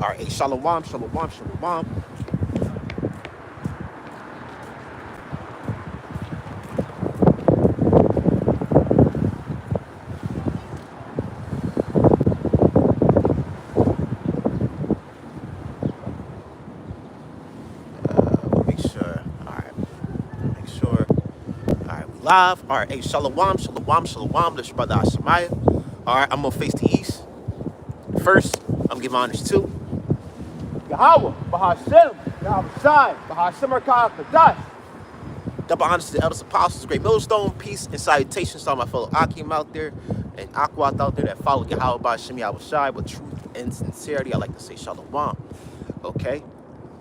All right, hey, shalom, shalom, shalom. Make sure. All right, make sure. All right, we live. All right, hey, shalom, shalom, shalom. This is brother Ahshamiah. All right, I'm gonna face the east. First, I'm giving honors to Yahweh, Bahashem, Yahweh Shai, Bahashem Arkah Kadash. Double honors to the elders apostles, great millstone, peace and salutations to all my fellow Akim out there and Akwat out there that follow Yahweh Bahashem Yahweh Shai with truth and sincerity. I like to say shalom. Okay.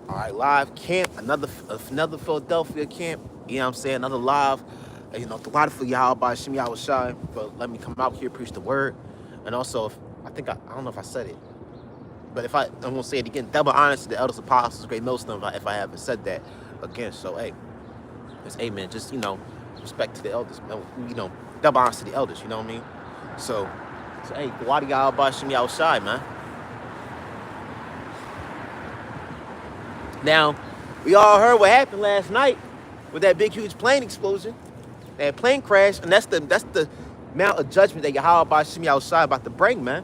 All right, live camp, another Philadelphia camp. You know what I'm saying? Another live, the lot for Yahweh Bahashem Yahweh Shai. But let me come out here, preach the word. And also, I don't know if I said it. But I'm going to say it again. Double honors to the elders apostles, great millstone, if I haven't said that again. So, hey. It's amen. Just, respect to the elders. Double honors to the elders, you know what I mean? So hey, Kawadi Yahweh Bahashem Yahweh Shai, man. Now, we all heard what happened last night with that big, huge plane explosion, that plane crash, and that's the amount of judgment that Yahweh Bahashem Yahweh Shai about to bring, man.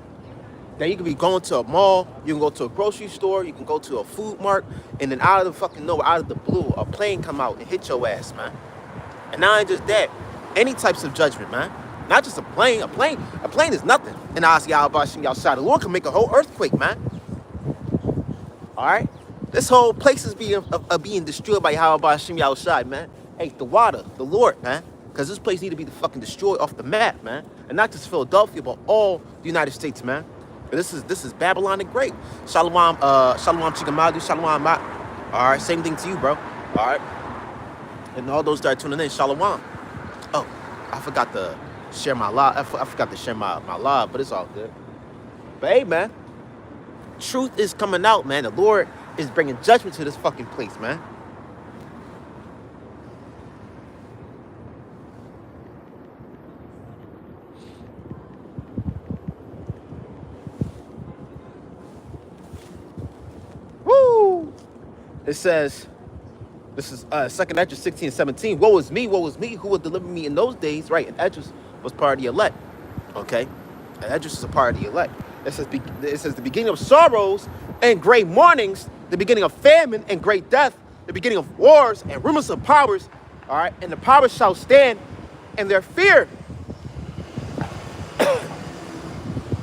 Now, you can be going to a mall, you can go to a grocery store, you can go to a food mart, and then out of the fucking nowhere, out of the blue, a plane come out and hit your ass, man. And not just that, any types of judgment, man. Not just a plane. A plane is nothing. And I see Yahweh Bahashem Yahweh Shai. The Lord can make a whole earthquake, man. All right? This whole place is being destroyed by Yahweh Bahashem Yahweh Shai, man. Hey, the water, the Lord, man. Because this place need to be fucking destroyed off the map, man. And not just Philadelphia, but all the United States, man. This is Babylon the Great. Shalom, Shalom Chikamadu, Shalom Mat. All right, same thing to you, bro. All right. And all those that are tuning in, Shalom. Oh, I forgot to share my live. I forgot to share my live, but it's all good. But hey, man, truth is coming out, man. The Lord is bringing judgment to this fucking place, man. Woo! It says, this is 2nd Esdras 16:17. Woe is me, who will deliver me in those days? Right, and Esdras was part of the elect. Okay? And Esdras is a part of the elect. It says the beginning of sorrows and great mournings, the beginning of famine and great death, the beginning of wars and rumors of powers. All right, and the powers shall stand in their fear.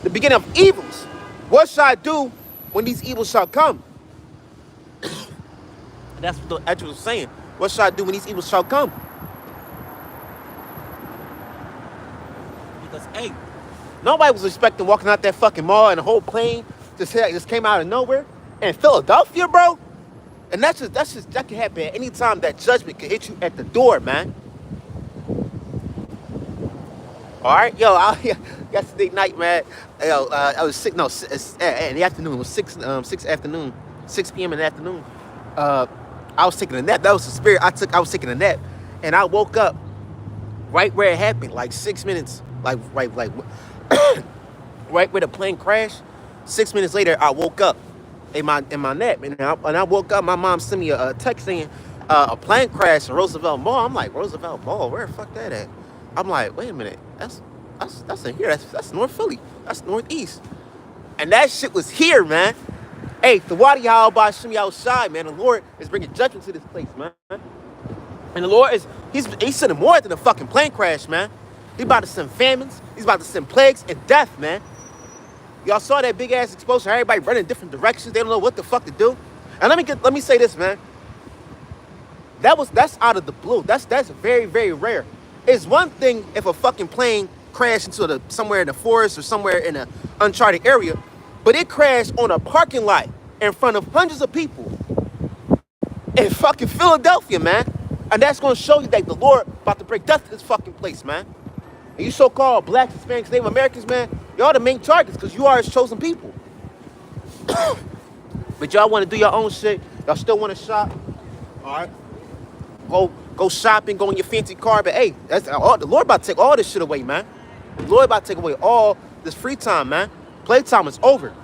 The beginning of evils. What shall I do when these evils shall come? And that's what the Esdras was saying. What shall I do when these evils shall come? Because, hey, nobody was expecting walking out that fucking mall and the whole plane just came out of nowhere. And Philadelphia, bro. And that can happen at any time. That judgment can hit you at the door, man. All right, yo, yesterday night, man. Yo, I was sick. No, in the afternoon. It was 6 p.m. in the afternoon. I was taking a nap. That was the spirit I was taking a nap, and I woke up right where it happened, like 6 minutes, right where the plane crashed. 6 minutes later, I woke up in my nap, and I woke up. My mom sent me a text saying a plane crashed in Roosevelt Mall. I'm like, Roosevelt Mall, where the fuck that at? I'm like, wait a minute, that's in here. That's North Philly. That's Northeast, and that shit was here, man. Hey, the Wadi Yahweh Bahashem Yahweh Shai, man. The Lord is bringing judgment to this place, man. And the Lord he's sending more than a fucking plane crash, man. He's about to send famines. He's about to send plagues and death, man. Y'all saw that big ass explosion. Everybody running in different directions. They don't know what the fuck to do. And let me say this, man. That's out of the blue. That's very, very rare. It's one thing if a fucking plane crashed into somewhere in the forest or somewhere in an uncharted area. But it crashed on a parking lot in front of hundreds of people in fucking Philadelphia, man. And that's going to show you that the Lord about to break death to this fucking place, man. And you so-called blacks, Hispanics, Native Americans, man, y'all the main targets because you are his chosen people. But y'all want to do your own shit. Y'all still want to shop. All right. Go shopping, go in your fancy car. But, hey, the Lord about to take all this shit away, man. The Lord about to take away all this free time, man. Playtime is over.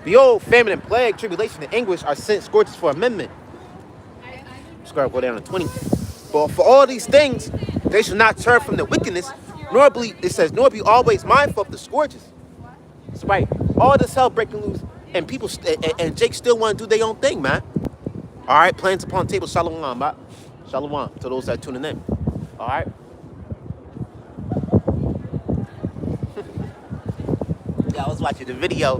Behold, famine and plague, tribulation and anguish are sent scourges for amendment. Scroll go down to 20. But for all these things, they shall not turn from the wickedness, nor be, it says, nor be always mindful of the scourges. That's right. All this hell breaking loose, and people, and Jake still want to do their own thing, man. All right, plans upon the table, shalom, man. Shalom to those that tuning in. All right. Yeah, I was watching the video.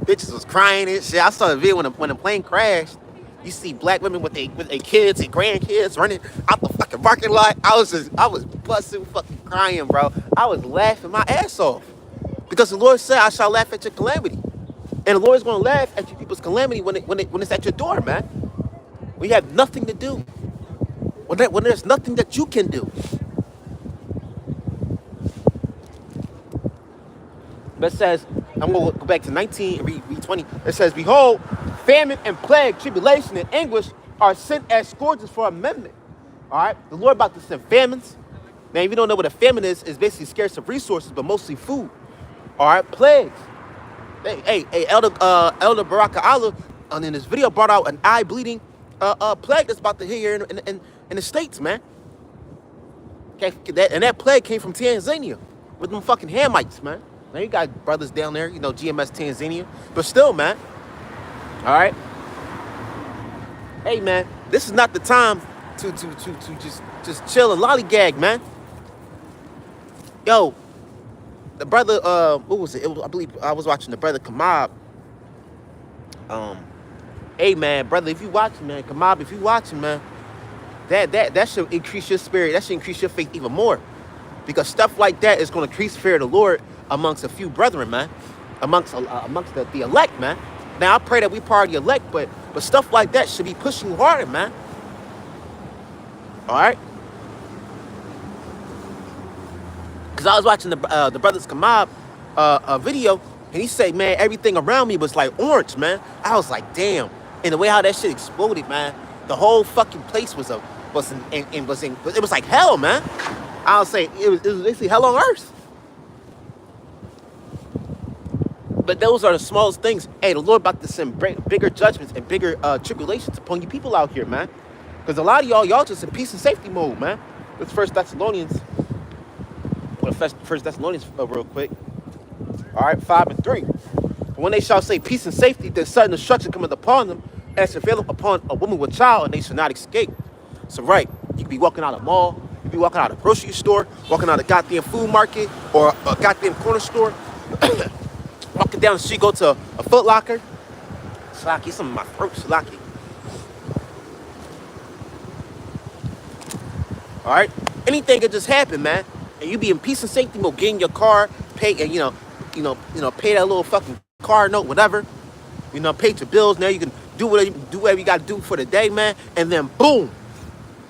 Bitches was crying and shit. I saw the video when the plane crashed. You see black women with their kids and grandkids running out the fucking parking lot. I was busting fucking crying, bro. I was laughing my ass off. Because the Lord said, I shall laugh at your calamity. And the Lord's gonna laugh at you people's calamity when it's at your door, man. When you have nothing to do. When there's nothing that you can do. But it says, I'm going to go back to 19 and read 20. It says, behold, famine and plague, tribulation and anguish are sent as scourges for amendment. All right? The Lord about to send famines. Now, if you don't know what a famine is basically scarce of resources, but mostly food. All right? Plagues. Hey, Elder Baraka Allah, in this video, brought out an eye bleeding plague that's about to hit here in the States, man. Okay, and that plague came from Tanzania with them fucking Hamites, man. Now you got brothers down there, you know, GMS Tanzania, but still, man. All right. Hey, man, this is not the time to just chill and lollygag, man. Yo, the brother, what was it? I believe I was watching the brother Kamab. Hey, man, brother, if you watching, man, Kamab, if you watching, man, that should increase your spirit. That should increase your faith even more, because stuff like that is going to increase the fear of the Lord amongst a few brethren, man, amongst the elect, man. Now I pray that we part of the elect, but stuff like that should be pushing you harder, man. All right. Because I was watching the brothers Kamab video, and he said, man, everything around me was like orange, man. I was like, damn. And the way how that shit exploded, man, the whole fucking place was like hell, man. I'll say it was basically hell on earth. But those are the smallest things. Hey, the Lord about to send bigger judgments and bigger tribulations upon you people out here, man. Because a lot of y'all just in peace and safety mode, man. Let's First Thessalonians real quick. All right, 5 and 3. But when they shall say peace and safety, then sudden destruction cometh upon them, as travail upon a woman with child, and they shall not escape. So right, you could be walking out of a mall, you could be walking out of a grocery store, walking out of a goddamn food market, or a goddamn corner store. Walking down the street, go to a Foot Locker. Slocky, some of my throat, Slocky. All right, anything could just happen, man. And you be in peace and safety mode, get in your car, pay, and you know, pay that little fucking car note, whatever. You know, pay your bills. Now you can do whatever you got to do for the day, man. And then boom,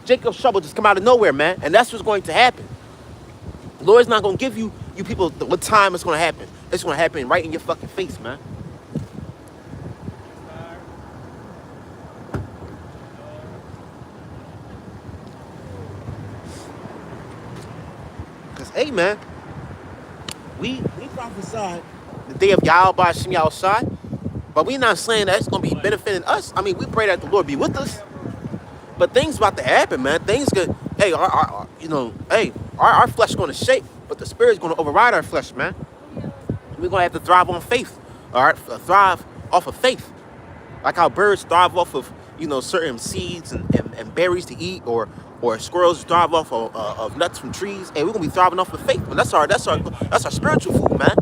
Jacob's trouble just come out of nowhere, man. And that's what's going to happen. The Lord's not going to give you people what time it's going to happen. It's going to happen right in your fucking face, man. Because, hey, man, we prophesied the day of Yahweh Ahshamiah outside, but we're not saying that it's going to be benefiting us. I mean, we pray that the Lord be with us. But things about to happen, man. Things could, hey, our flesh going to shake, but the Spirit's going to override our flesh, man. We're going to have to thrive on faith, all right? Thrive off of faith. Like how birds thrive off of, you know, certain seeds and berries to eat, or squirrels thrive off of nuts from trees. And we're going to be thriving off of faith. But that's our spiritual food, man.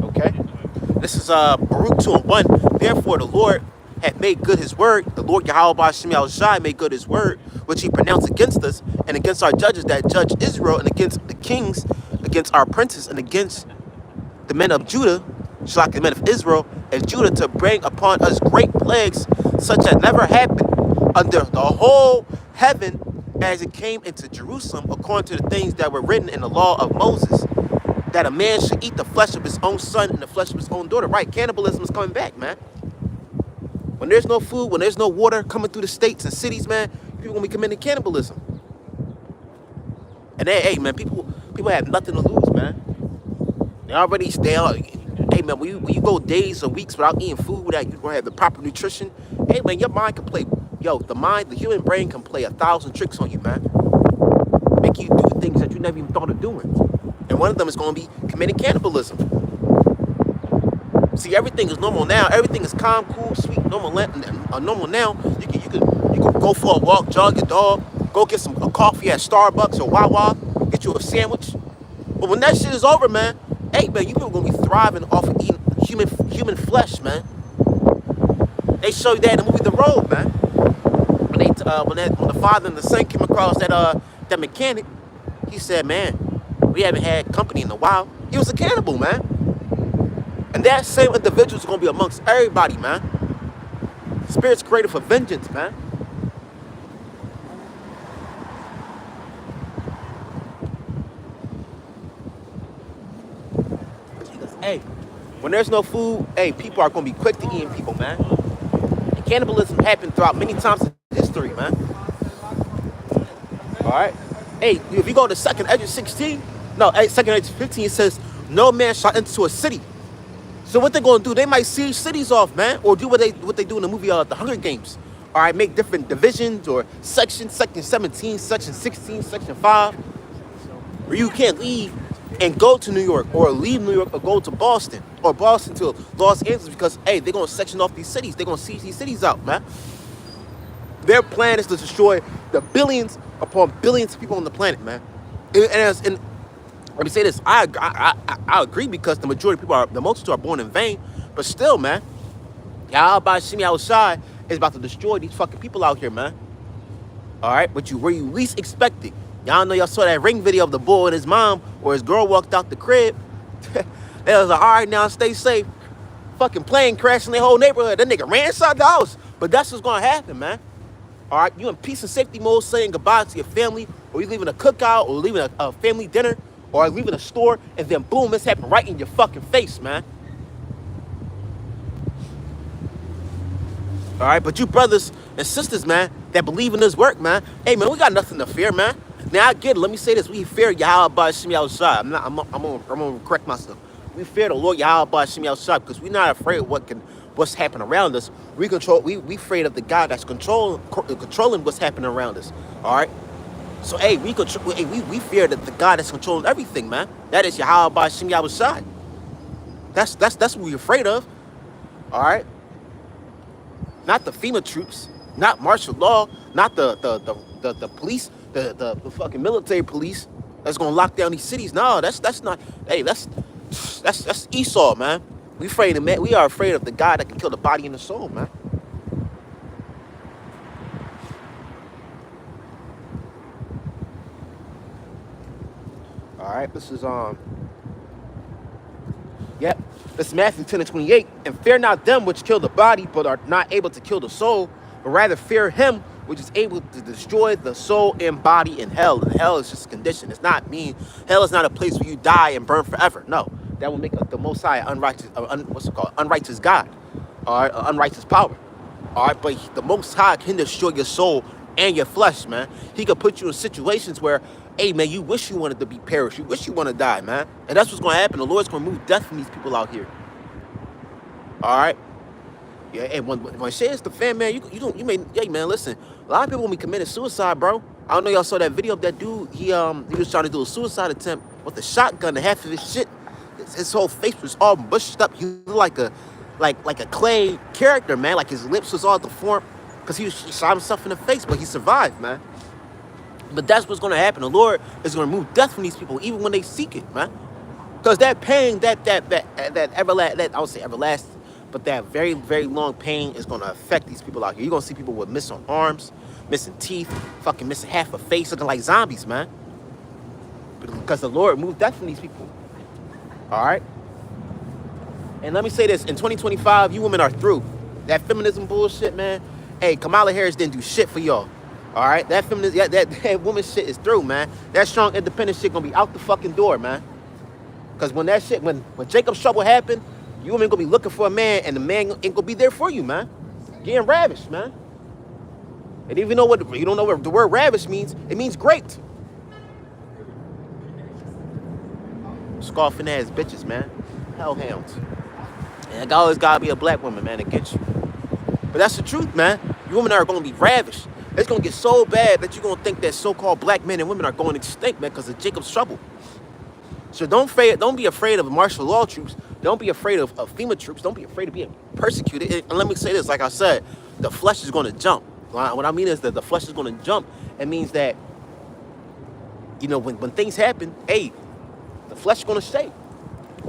Okay? This is Baruch 2 and 1. Therefore, the Lord had made good his word. The Lord Yahweh Ahshamiah made good his word, which he pronounced against us and against our judges that judge Israel, and against the kings, against our princes, and against the men of Judah, the men of Israel and Judah, to bring upon us great plagues such as never happened under the whole heaven as it came into Jerusalem, according to the things that were written in the law of Moses, that a man should eat the flesh of his own son and the flesh of his own daughter. Right, cannibalism is coming back, man. When there's no food, when there's no water coming through the states and cities, man, people gonna be committing cannibalism. And hey, man, people People have nothing to lose, man. They already stay out. Hey man, when you go days or weeks without eating food, without you don't have the proper nutrition, hey man, your mind can play. Yo, the human brain can play 1,000 tricks on you, man. Make you do things that you never even thought of doing. And one of them is going to be committing cannibalism. See, everything is normal now. Everything is calm, cool, sweet, normal. Normal now. You can go for a walk, jog your dog, go get a coffee at Starbucks or Wawa, get you a sandwich. But when that shit is over, man, hey man, you people gonna be thriving off of eating human flesh, man. They show you that in the movie The Road, man. When the father and the son came across that mechanic, he said, man, we haven't had company in a while. He was a cannibal, man. And that same individual is gonna be amongst everybody, man. Spirit's created for vengeance, man. Hey, when there's no food, hey, people are gonna be quick to eating people, man. And cannibalism happened throughout many times in history, man. All right. Hey, if you go to 2nd Edge 16, no, 2nd Edge 15, it says, no man shall enter a city. So what they're gonna do? They might siege cities off, man, or do what they do in the movie The Hunger Games. All right, make different divisions or sections, section 17, section 16, section 5, where you can't leave and go to New York, or leave New York, or go to Boston, or Boston to Los Angeles, because hey, they're gonna section off these cities. They're gonna siege these cities out, man. Their plan is to destroy the billions upon billions of people on the planet, man. And let me say this: I agree, because the multitude are born in vain. But still, man, Ahshamiah is about to destroy these fucking people out here, man. All right, but where you least expect it. Y'all know, y'all saw that Ring video of the boy and his mom, or his girl walked out the crib. They was like, all right, now stay safe. Fucking plane crashing the whole neighborhood. That nigga ran inside the house. But that's what's gonna happen, man. All right, you in peace and safety mode, saying goodbye to your family, or you leaving a cookout, or leaving a family dinner, or leaving a store, and then boom, it's happening right in your fucking face, man. All right, but you brothers and sisters, man, that believe in this work, man, hey, man, we got nothing to fear, man. Now, I get it. Let me say this. We fear Yahweh Ahshamiah. I'm gonna correct myself. We fear the Lord Yahweh Ahshamiah, because we're not afraid of what's happening around us. We afraid of the God that's controlling what's happening around us. All right. So hey, we fear that the God that's controlling everything, man. That is Yahweh Ahshamiah. That's what we're afraid of. All right. Not the FEMA troops, not martial law, not the police, the fucking military police that's gonna lock down these cities. No, that's not. Hey, that's Esau, man. We are afraid of the God that can kill the body and the soul, man. All right, this is yep. This is Matthew 10:28. And fear not them which kill the body, but are not able to kill the soul, but rather fear him which is able to destroy the soul and body in hell. And hell is just a condition. It's not mean. Hell is not a place where you die and burn forever. No, that will make the Most High unrighteous God, all right, unrighteous power. All right, but the Most High can destroy your soul and your flesh, man. He could put you in situations where, hey, man, you wish you wanted to be perished. You wish you want to die, man. And that's what's going to happen. The Lord's going to remove death from these people out here. All right. Yeah, and when shit is the fan, man, hey, man, listen. A lot of people when we committed suicide, bro. I don't know y'all saw that video of that dude. He was trying to do a suicide attempt with a shotgun, and half of his shit, his whole face was all bushed up. He looked like a clay character, man. Like his lips was all deformed because he shot himself in the face, but he survived, man. But that's what's going to happen. The Lord is going to remove death from these people, even when they seek it, man. Because that pain, that everlasting, I would say everlasting, but that very, very long pain is going to affect these people out here. You're going to see people with missing arms, missing teeth, fucking missing half a face, looking like zombies, man. Because the Lord removed death from these people. All right? And let me say this. In 2025, you women are through. That feminism bullshit, man. Hey, Kamala Harris didn't do shit for y'all. All right? That woman shit is through, man. That strong, independent shit going to be out the fucking door, man. Because when that shit, when Jacob's trouble happened, you women gonna be looking for a man, and the man ain't gonna be there for you, man. Getting ravished, man. And even though you don't know what the word ravish means, it means great. scoffing ass bitches, man. Hellhounds. And it always gotta be a black woman, man, to get you. But that's the truth, man. You women are gonna be ravished. It's gonna get so bad that you're gonna think that so-called black men and women are going extinct, man, because of Jacob's trouble. So don't be afraid of martial law troops. Don't be afraid of FEMA troops. Don't be afraid of being persecuted. And let me say this, like I said, the flesh is gonna jump. What I mean is that the flesh is gonna jump. It means that, you know, when things happen, hey, the flesh is gonna shake.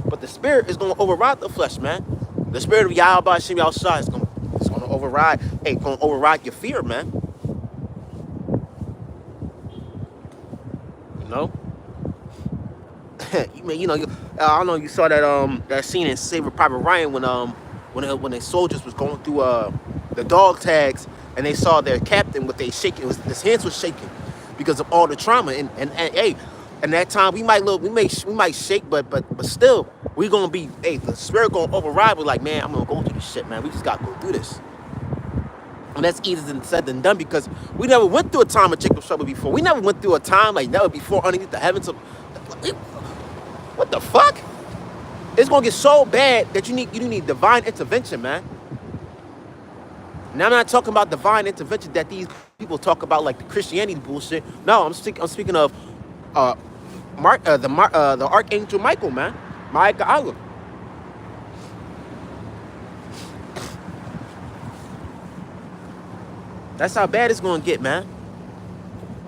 But the spirit is gonna override the flesh, man. The spirit of Yahweh Hashem outside is gonna override. Hey, gonna override your fear, man. You know. You know, I don't know. You saw that scene in Saving Private Ryan when the soldiers was going through the dog tags and they saw their captain with his hands was shaking because of all the trauma and hey, and that time we might shake, but still we gonna be, hey, the spirit gonna override. We're like, man, I'm gonna go through this shit, man. We just gotta go through this. And that's easier said than done because we never went through a time of Jacob's trouble before. We never went through a time like never before underneath the heavens. What the fuck? It's gonna get so bad that you need divine intervention, man. Now I'm not talking about divine intervention that these people talk about like the Christianity bullshit. No, I'm speaking of the Archangel Michael, man. Michael. That's how bad it's gonna get, man.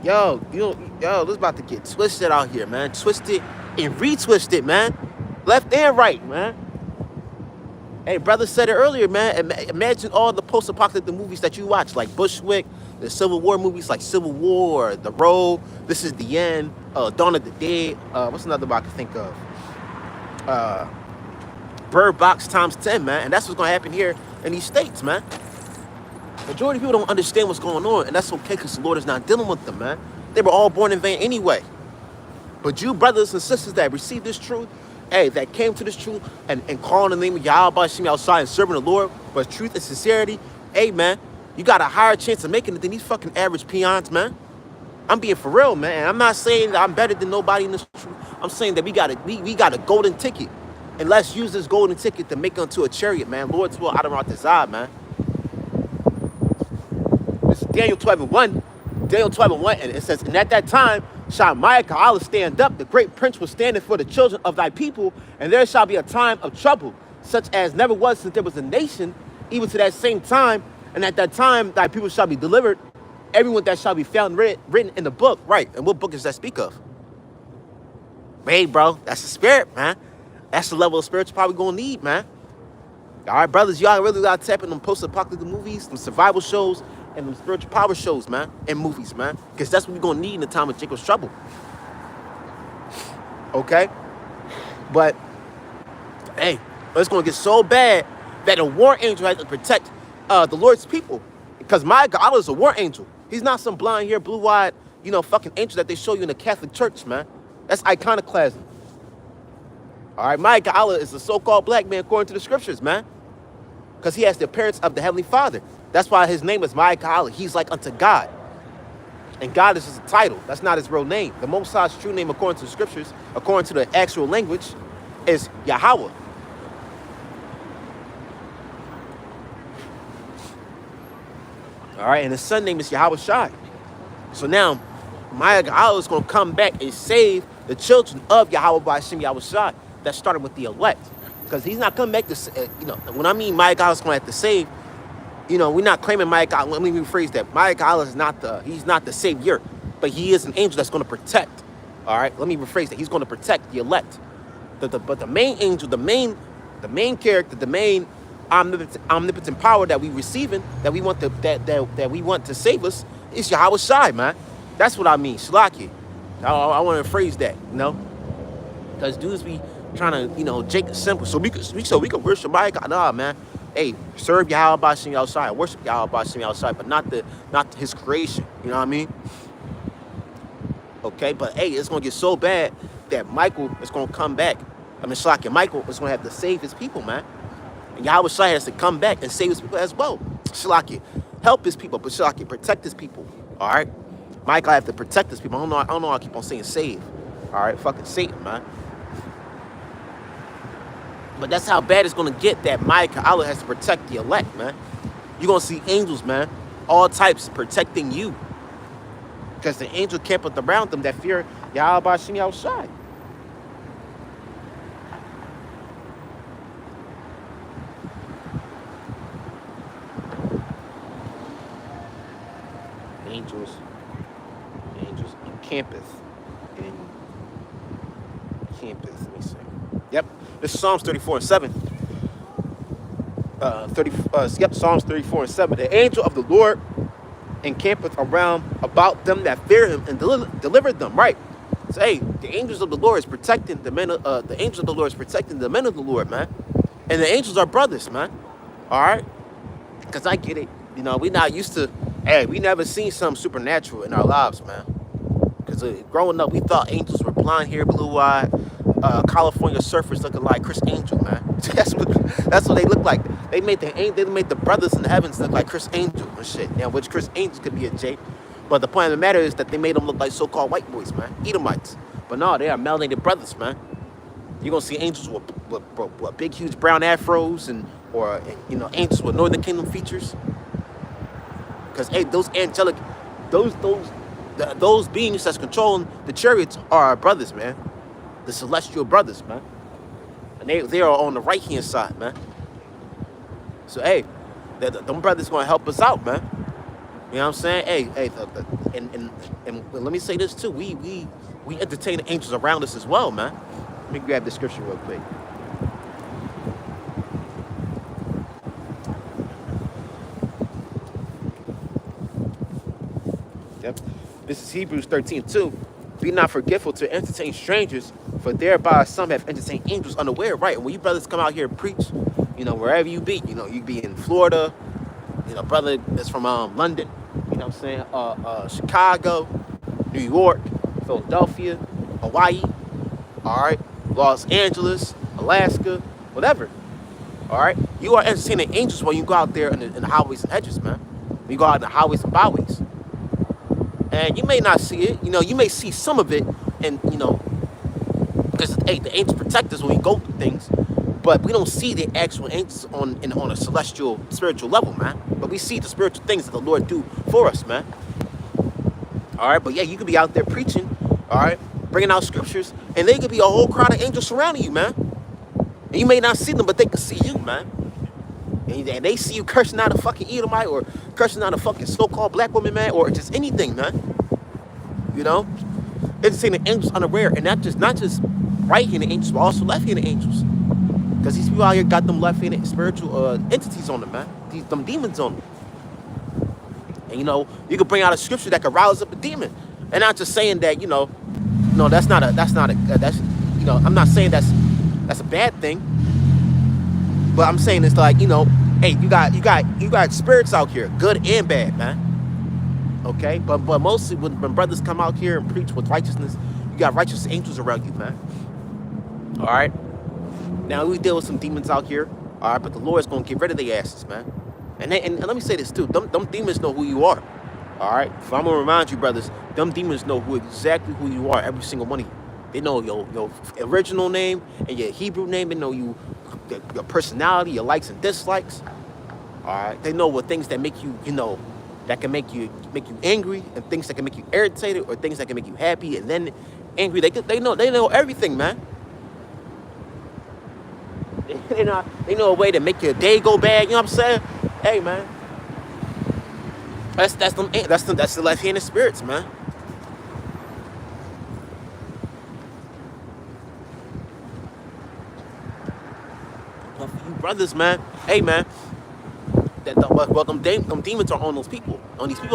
Yo, this about to get twisted out here, man. Twisted and retwisted, man. Left and right, man. Hey, brother said it earlier, man. Imagine all the post-apocalyptic movies that you watch, like Bushwick, the Civil War movies like Civil War, The Road, This Is the End, Dawn of the Dead. What's another one I can think of? Bird Box times 10, man. And that's what's gonna happen here in these states, man. Majority of people don't understand what's going on, and that's okay because the Lord is not dealing with them, man. They were all born in vain anyway. But you brothers and sisters that received this truth, hey, that came to this truth and calling the name of Yahweh Hashem outside and serving the Lord with truth and sincerity, hey, man, you got a higher chance of making it than these fucking average peons, man. I'm being for real, man. I'm not saying that I'm better than nobody in this truth. I'm saying that we got a golden ticket. And let's use this golden ticket to make it unto a chariot, man. Lord's will, I don't want desire, man. This is Daniel 12:1. Daniel 12:1, and it says, and at that time shall Michael stand up, the great prince was standing for the children of thy people, and there shall be a time of trouble, such as never was since there was a nation, even to that same time, and at that time thy people shall be delivered, everyone that shall be found written in the book. Right, and what book does that speak of? Hey, bro, that's the spirit, man. That's the level of spiritual power we're gonna need, man. All right, brothers, y'all really gotta tap in them post-apocalyptic movies, them survival shows, and them spiritual power shows, man, and movies, man, because that's what we're gonna need in the time of Jacob's trouble. Okay, but hey, it's gonna get so bad that a war angel has to protect the Lord's people, because my God is a war angel. He's not some blonde hair, blue-eyed, fucking angel that they show you in the Catholic Church, man. That's iconoclasm. All right, my God is a so-called black man according to the scriptures, man, because he has the appearance of the Heavenly Father. That's why his name is Michael. He's like unto God. And God is just a title. That's not his real name. The Most High's true name, according to the scriptures, according to the actual language, is Yahweh. All right, and his son name is Yahweh Shai. So now, Michael is going to come back and save the children of Yahweh by Hashem Yahweh Shai. That started with the elect. Because he's not coming back to, when I mean Michael is going to have to save, we're not claiming Michael. Let me rephrase that. Michael is he's not the savior, but he is an angel that's going to protect. All right, let me rephrase that. He's going to protect the elect. But the main angel, the main character, the main omnipotent power that we receiving, that we want to save us, is Yahweh Shai, man. That's what I mean. Shalaki. I want to phrase that, because dudes be trying to, Jake simple, so we could worship Michael. Nah, man. Hey, serve Yahweh Bashim outside, worship Yahweh Bashim outside, but not his creation. You know what I mean? Okay, but hey, it's gonna get so bad that Michael is gonna come back. Shalaki, Michael is gonna have to save his people, man. And Yahweh Shai has to come back and save his people as well. Shalaki, help his people, but Shalaki, protect his people. All right, Michael have to protect his people. I don't know. I keep on saying save. All right, fucking Satan, man. But that's how bad it's gonna get that Micah Allah has to protect the elect, man. You're gonna see angels, man, all types protecting you. Because the angel campeth around them that fear Yahweh Bashim outside. Angels encampeth in campus. Let me see. Yep. This is Psalms 34:7. Psalms 34:7. The angel of the Lord encampeth around about them that fear him and delivered them. Right. So hey, the angels of the Lord is protecting the men of the angel of the Lord is protecting the men of the Lord, man. And the angels are brothers, man. All right? Because I get it. You know, we not used to, hey, we never seen something supernatural in our lives, man. Because growing up, we thought angels were blonde hair, blue-eyed, California surfers looking like Chris Angel, man. that's what they look like. They made the brothers in the heavens look like Chris Angel and shit. Now, which Chris Angel could be a J. But the point of the matter is that they made them look like so-called white boys, man. Edomites. But no, they are melanated brothers, man. You're going to see angels with big, huge brown afros or angels with Northern Kingdom features. Because, hey, those angelic, those beings that's controlling the chariots are our brothers, man. The celestial brothers, man. And they are on the right-hand side, man. So, hey, them brothers going to help us out, man. You know what I'm saying? Hey, and let me say this, too. We entertain the angels around us as well, man. Let me grab the scripture real quick. Yep. This is Hebrews 13:2. Be not forgetful to entertain strangers, for thereby some have entertained angels unaware. Right. And when you brothers come out here and preach, wherever you be, you be in Florida, brother that's from London, you know what I'm saying? Chicago, New York, Philadelphia, Hawaii, all right, Los Angeles, Alaska, whatever. All right, you are entertaining angels when you go out there in the highways and hedges, man. When you go out in the highways and byways. And you may not see it, you may see some of it, and because hey, the angels protect us when we go through things, but we don't see the actual angels on a celestial, spiritual level, man. But we see the spiritual things that the Lord do for us, man. All right, but yeah, you could be out there preaching, all right, bringing out scriptures, and there could be a whole crowd of angels surrounding you, man. And you may not see them, but they can see you, man. And they see you cursing out a fucking Edomite or cursing out a fucking so-called black woman, man, or just anything, man. It's saying the angels unaware, and not just right-handed angels, but also left-handed angels. Because these people out here got them left-handed spiritual entities on them, man. Them demons on them. And you can bring out a scripture that could rouse up a demon. And not just saying that, I'm not saying that's a bad thing. But I'm saying it's like, hey, you got spirits out here, good and bad, man. Okay? But mostly when brothers come out here and preach with righteousness, you got righteous angels around you, man. All right? Now, we deal with some demons out here, all right, but the Lord's going to get rid of their asses, man. And let me say this, too. Them demons know who you are, all right? So I'm going to remind you, brothers, them demons know exactly who you are, every single one of you. They know your original name and your Hebrew name. They know your personality, your likes and dislikes. All right. They know what things that make you, that can make you angry, and things that can make you irritated, or things that can make you happy and then angry. They know everything, man. They know a way to make your day go bad. You know what I'm saying? Hey, man. That's the left-handed spirits, man. You brothers, man. Hey, man. Them demons are on these people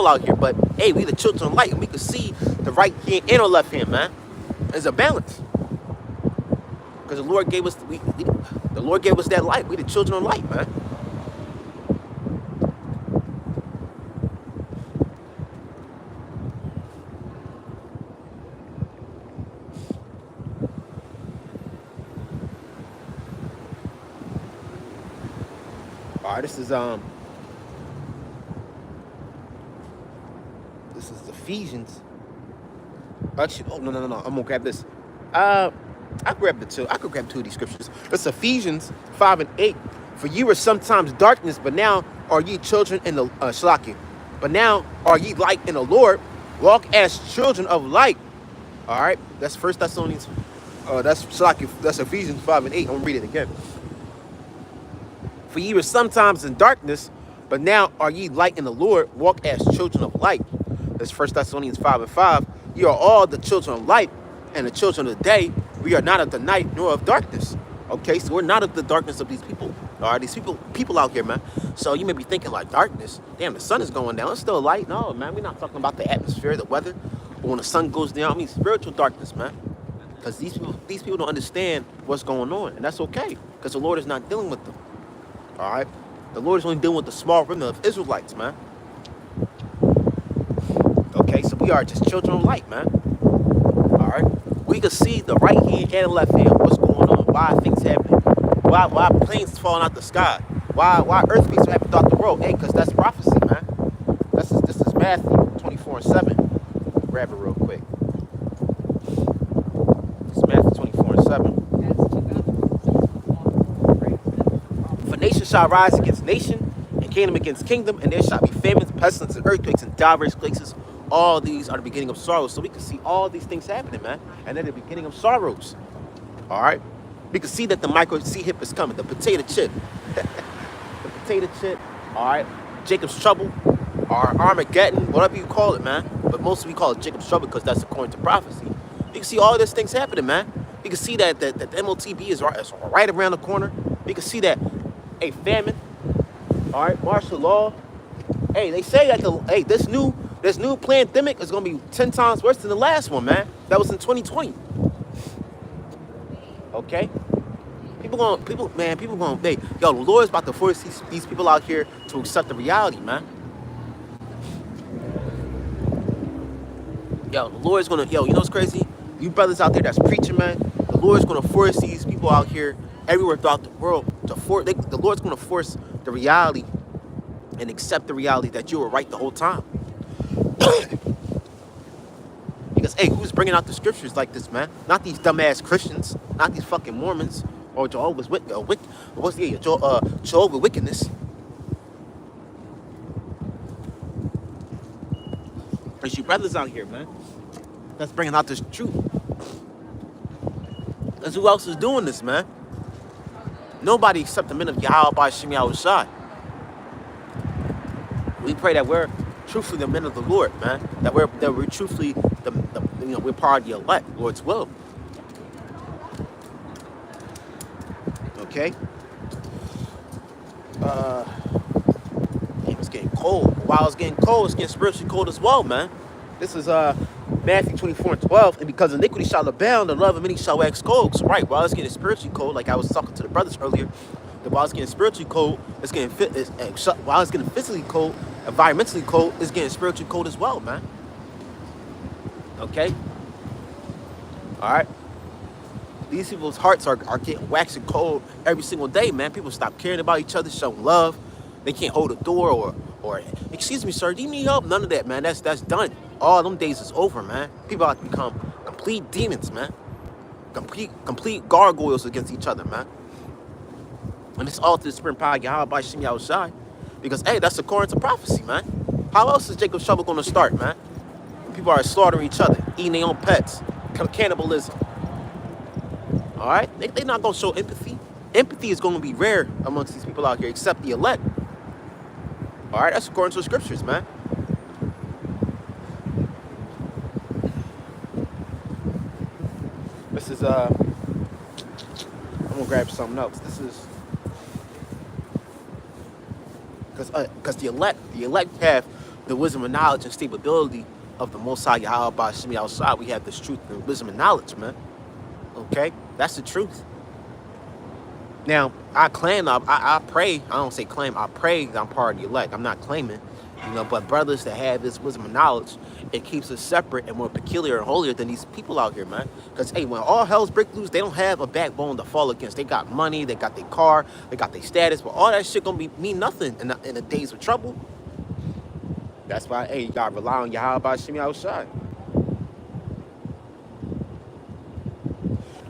out here. But hey, we the children of light, and we can see the right hand and the left hand, man. There's a balance. Because the Lord gave us that light. We the children of light, man. All right, this is Ephesians. Actually, no. I'm gonna grab this. I could grab two of these scriptures. It's Ephesians 5 and 8. For you were sometimes darkness, but now are ye children in the Shalaki. But now are ye light in the Lord. Walk as children of light. All right, that's First Thessalonians. That's Shalaki. That's Ephesians 5 and 8. I'm gonna read it again. For ye were sometimes in darkness, but now are ye light in the Lord. Walk as children of light. That's First Thessalonians 5 and 5. Ye are all the children of light and the children of the day. We are not of the night nor of darkness. Okay, so we're not of the darkness of these people. All right, these people out here, man. So you may be thinking like darkness. Damn, the sun is going down. It's still light. No, man, we're not talking about the atmosphere, the weather. But when the sun goes down, I mean spiritual darkness, man. Because these people don't understand what's going on, and that's okay. Because the Lord is not dealing with them. All right, the Lord is only dealing with the small remnant of Israelites, man. Okay, so we are just children of light, man. All right, we can see the right hand and the left hand. What's going on? Why things happening? Why planes falling out the sky? Why earthquakes happen throughout the world? Hey, because that's prophecy, man. This is Matthew 24 and 7. Grab it real quick. It's Matthew 24 and 7. For nation shall rise against nation, and kingdom against kingdom, and there shall be famines, pestilence, and earthquakes in diverse places. All these are the beginning of sorrows. So we can see all these things happening, man. And they're the beginning of sorrows. All right? We can see that the micro C-hip is coming, the potato chip. The potato chip, all right? Jacob's trouble, or Armageddon, whatever you call it, man. But mostly we call it Jacob's trouble because that's according to prophecy. You can see all these things happening, man. You can see that the MOTB is right around the corner. You can see that a famine, all right, martial law. Hey, they say that this new pandemic is gonna be 10 times worse than the last one, man. That was in 2020. Okay, people going, the Lord's about to force these people out here to accept the reality, man. Yo, the Lord's gonna, you know what's crazy? You brothers out there that's preaching, man. The Lord's gonna force these people out here everywhere throughout the world the Lord's gonna force the reality and accept the reality that you were right the whole time. Because, hey, who's bringing out the scriptures like this, man? Not these dumbass Christians, not these fucking Mormons or Jehovah's Jehovah's wickedness. There's you brothers out here, man, that's bringing out this truth. Because who else is doing this, man? Nobody except the men of Yahweh by Ahshamiah. We pray that we're truthfully the men of the Lord, man. That we're truthfully we're part of the elect, Lord's will. Okay. It's getting cold. While it's getting cold, it's getting spiritually cold as well, man. This is Matthew 24 and 12. And because iniquity shall abound, the love of many shall wax cold. So, right, while it's getting spiritually cold, like I was talking to the brothers earlier, that while it's getting spiritually cold, while it's getting physically cold, environmentally cold, it's getting spiritually cold as well, man. Okay? All right? These people's hearts are getting waxing cold every single day, man. People stop caring about each other, showing love. They can't hold a door or excuse me, sir, do you need help? None of that, man. That's done. All them days is over, man. People have to become complete demons, man. Complete gargoyles against each other, man. And it's all through the spirit power, Yahweh by Ahshamiah. Because, hey, that's according to prophecy, man. How else is Jacob's trouble going to start, man? When people are slaughtering each other, eating their own pets, cannibalism. All right? They're not going to show empathy. Empathy is going to be rare amongst these people out here, except the elect. All right? That's according to the scriptures, man. This is, I'm going to grab something else. This is, because the elect have the wisdom and knowledge and stability of the Most High Yahweh by Ahshamiah. We have this truth and wisdom and knowledge, man. Okay? That's the truth. Now, I claim, I pray, I don't say claim, I pray that I'm part of the elect. I'm not claiming, but brothers that have this wisdom and knowledge, it keeps us separate and more peculiar and holier than these people out here, man. Because, hey, when all hell's break loose, they don't have a backbone to fall against. They got money, they got their car, they got their status, but all that shit gonna mean nothing in the days of trouble. That's why, hey, you gotta rely on Yahweh by Ahshamiah.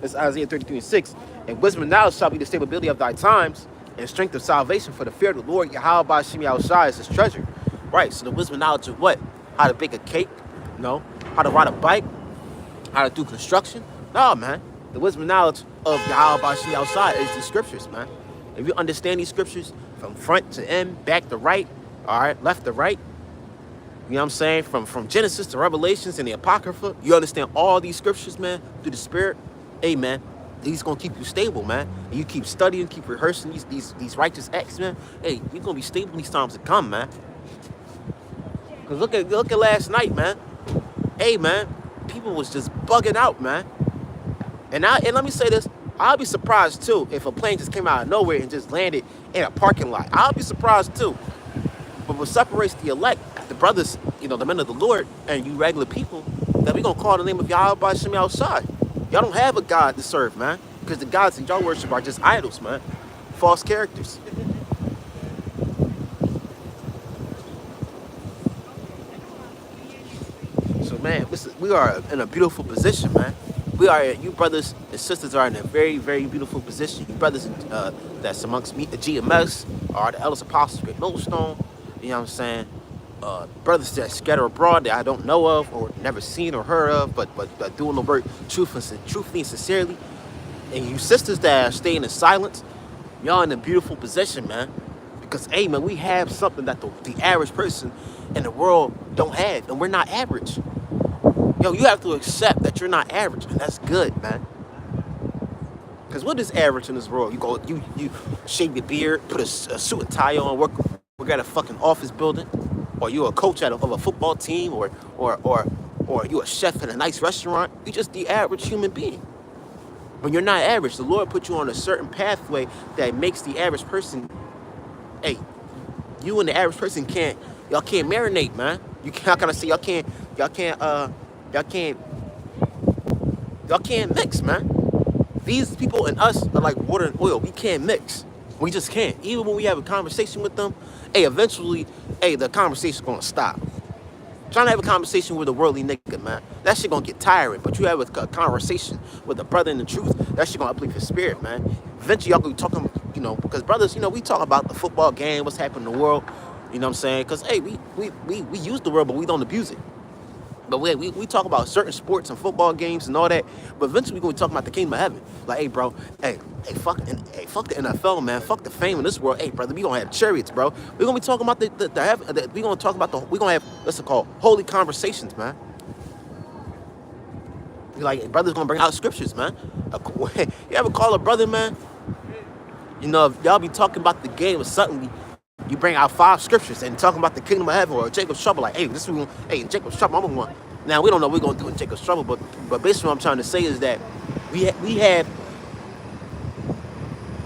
It's Isaiah 33:6. And wisdom and knowledge shall be the stability of thy times, and strength of salvation, for the fear of the Lord Yahweh by Shemi Shai is his treasure. Right, so the wisdom and knowledge of what? How to bake a cake? No. How to ride a bike? How to do construction? No, man. The wisdom and knowledge of Yahweh by Shemi Shai is the scriptures, man. If you understand these scriptures from front to end, back to right, all right, left to right, you know what I'm saying? From Genesis to Revelations and the Apocrypha, you understand all these scriptures, man, through the Spirit. Hey, man, he's gonna keep you stable, man. And you keep studying, keep rehearsing these righteous acts, man. Hey, you're gonna be stable these times to come, man. Cause look at last night, man. Hey, man, people was just bugging out, man. And let me say this, I'll be surprised too if a plane just came out of nowhere and just landed in a parking lot. I'll be surprised too. But what separates the elect, the brothers, you know, the men of the Lord, and you regular people, that we gonna call the name of Yahweh by Shemi outside. Y'all don't have a God to serve, man. Because the gods that y'all worship are just idols, man. False characters. So, man, we are in a beautiful position, man. You brothers and sisters are in a very, very beautiful position. You brothers that's amongst me, the GMS, are the elders apostles, Great Millstone. You know what I'm saying? Brothers that scatter abroad that I don't know of or never seen or heard of, but doing the work truthfully and sincerely. And you sisters that are staying in silence, y'all in a beautiful position, man. Because, hey, man, we have something that the average person in the world don't have, and we're not average. Yo, you have to accept that you're not average, and that's good, man. Because what is average in this world? You shave your beard, put a suit and tie on, work at a fucking office building, or you're a coach of a football team, or you're a chef in a nice restaurant. You're just the average human being. When you're not average, the Lord put you on a certain pathway that makes the average person, hey, you and the average person y'all can't marinate, man. How can I say y'all can't mix, man. These people and us are like water and oil. We can't mix. We just can't. Even when we have a conversation with them, hey, eventually, hey, the conversation's gonna stop. Trying to have a conversation with a worldly nigga, man, that shit gonna get tiring. But you have a conversation with a brother in the truth, that shit gonna uplift your spirit, man. Eventually, y'all gonna be talking, you know, because brothers, you know, we talk about the football game, what's happening in the world, you know what I'm saying? Because, hey, we use the word, but we don't abuse it. But we talk about certain sports and football games and all that. But eventually we're going to talk about the kingdom of heaven. Like, hey, bro, fuck the NFL, man. Fuck the fame in this world. Hey, brother, we going to have chariots, bro. We're going to be talking about the heaven. We're going to talk about we're going to have, what's it called, holy conversations, man. Like, hey, brother's going to bring out scriptures, man. You ever call a brother, man? You know, if y'all be talking about the game or suddenly you bring out 5 scriptures and talking about the kingdom of heaven or Jacob's trouble, like, hey, in Jacob's trouble, I'm one. Now, we don't know what we're going to do in Jacob's trouble, but basically what I'm trying to say is that we have,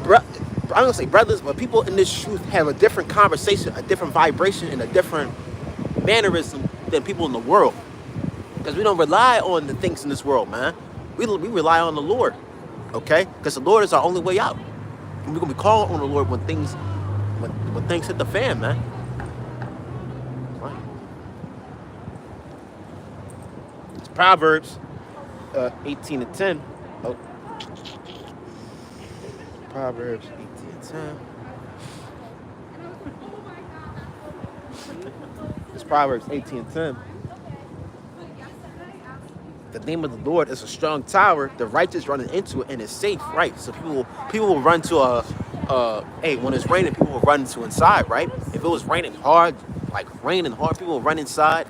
I'm going to say brothers, but people in this truth have a different conversation, a different vibration, and a different mannerism than people in the world. Because we don't rely on the things in this world, man. We rely on the Lord, okay? Because the Lord is our only way out. And we're going to be calling on the Lord when things hit the fan, man. Right. It's Proverbs 18:10. Oh. Proverbs 18:10. It's Proverbs 18:10. The name of the Lord is a strong tower. The righteous running into it and it's safe, right? So people will run to hey, when it's raining, people will run to inside, right? If it was raining hard, people will run inside.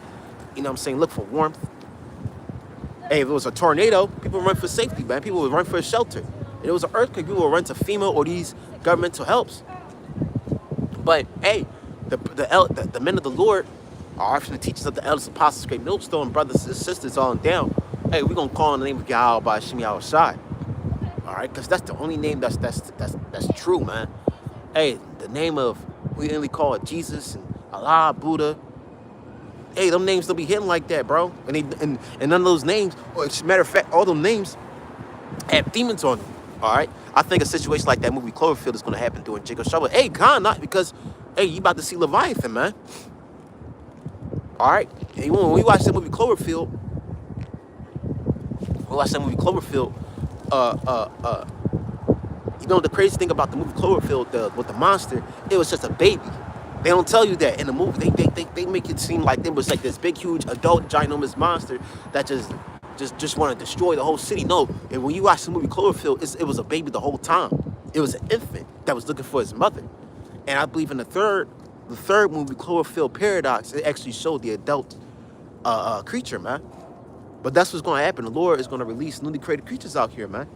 You know what I'm saying? Look for warmth. Hey, if it was a tornado, people run for safety, man. People would run for a shelter. If it was an earthquake, people would run to FEMA or these governmental helps. But hey, the men of the Lord are often the teachers of the elders, apostles, great millstone, brothers and sisters on down. Hey, we're gonna call on the name of Yahweh by Shemi Shai. All right, because that's the only name that's true, man. Hey, the name of, we only call it Jesus and Allah, Buddha. Hey, them names don't be hitting like that, bro. And none of those names, or as a matter of fact, all those names have demons on them. All right, I think a situation like that movie Cloverfield is gonna happen during Jacob's trouble. Hey, not because, hey, you about to see Leviathan, man. All right, and when we watch that movie Cloverfield, uh, uh, uh, the crazy thing about the movie Cloverfield, with the monster, it was just a baby. They don't tell you that in the movie. They make it seem like it was like this big, huge, adult, ginormous monster that just want to destroy the whole city. No, and when you watch the movie Cloverfield, it was a baby the whole time. It was an infant that was looking for his mother. And I believe in the third movie, Cloverfield Paradox, it actually showed the adult creature, man. But that's what's going to happen. The Lord is going to release newly created creatures out here, man.